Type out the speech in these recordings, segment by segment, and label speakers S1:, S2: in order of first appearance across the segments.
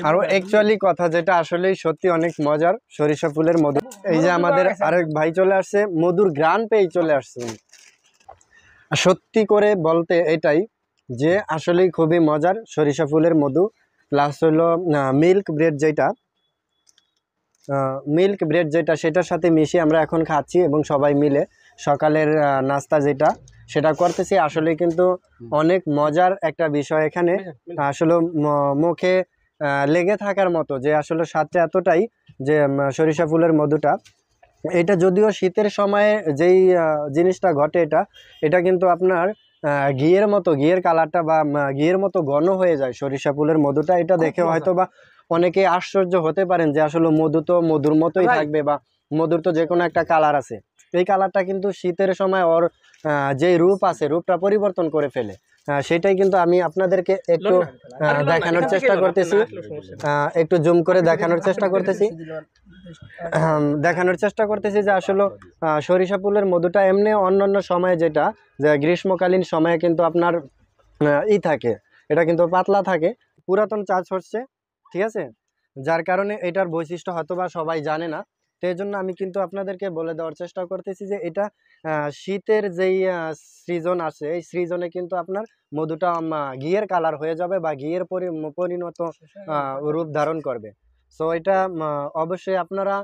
S1: আর actually কথা যেটা আসলেই সত্যি অনেক মজার, সরিষা ফুলের মধু। এই যে আমাদের আরেক ভাই চলে আসছে, মধুর ঘ্রাণ পেয়ে চলে আসছে। সত্যি করে বলতে এটাই যে আসলেই খুবই মজার সরিষা ফুলের মধু, প্লাস হলো মিল্ক ব্রেড যেটা সেটার সাথে মিশিয়ে আমরা এখন খাচ্ছি এবং সবাই মিলে সকালের নাস্তা যেটা সেটা করতেছি। আসলে কিন্তু অনেক মজার একটা বিষয় এখানে, আসলে মুখে লেগে থাকার মতো, যে আসলে স্বাদটা এতটাই যে সরিষা ফুলের মধুটা, এটা যদিও শীতের সময়ে যেই জিনিসটা ঘটে, এটা কিন্তু আপনার ঘিয়ের মতো, ঘিয়ের কালারটা বা ঘিয়ের মতো ঘন হয়ে যায় সরিষা ফুলের মধুটা। এটা দেখে হয়তো বা অনেকে আশ্চর্য হতে পারেন যে আসলে মধু তো মধুর মতোই থাকবে, বা মধুর তো যে কোনো একটা কালার আছে। এই কালারটা কিন্তু শীতের সময় ওর যে রূপ আছে, রূপটা পরিবর্তন করে ফেলে। সেটাই কিন্তু আমি আপনাদেরকে একটু দেখানোর চেষ্টা করতেছি, একটু জুম করে দেখানোর চেষ্টা করতেছি যে আসলে সরিষা ফুলের মধুটা এমনি অন্যান্য সময়ে যেটা, যে গ্রীষ্মকালীন সময়ে কিন্তু আপনার থাকে, এটা কিন্তু পাতলা থাকে, পুরাতন চাষ হচ্ছে, ঠিক আছে, যার কারণে এটার বৈশিষ্ট্য হয়তো বা সবাই জানে না। তো এই জন্য আমি কিন্তু আপনাদেরকে বলে দেওয়ার চেষ্টা করতেছি যে এটা শীতের যেই সিজন আছে, এই সিজনে কিন্তু আপনার মধুটা ঘিয়ের কালার হয়ে যাবে বা ঘিয়ের পরিণত রূপ ধারণ করবে। সো এটা অবশ্যই আপনারা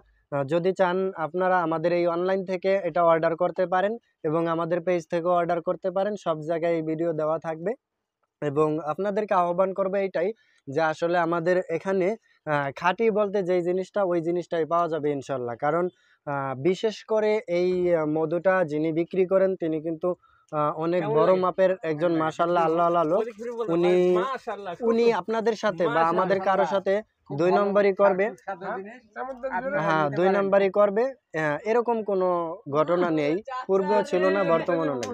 S1: যদি চান, আপনারা আমাদের এই অনলাইন থেকে এটা অর্ডার করতে পারেন এবং আমাদের পেজ থেকেও অর্ডার করতে পারেন। সব জায়গায় এই ভিডিও দেওয়া থাকবে এবং আপনাদেরকে আহ্বান করবে এইটাই যে আসলে আমাদের এখানে খাঁটি বলতে যেই জিনিসটা, ওই জিনিসটাই পাওয়া যাবে ইনশাল্লাহ। কারণ বিশেষ করে এই মধুটা যিনি বিক্রি করেন তিনি কিন্তু অনেক বড় মাপের একজন মাশাআল্লাহ আল্লাহ লোক। উনি উনি আপনাদের সাথে বা আমাদের কারো সাথে 2 নম্বরই করবে, হ্যাঁ 2 নম্বরই করবে, এরকম কোনো ঘটনা নেই, পূর্বেও ছিল না, বর্তমানেও নেই।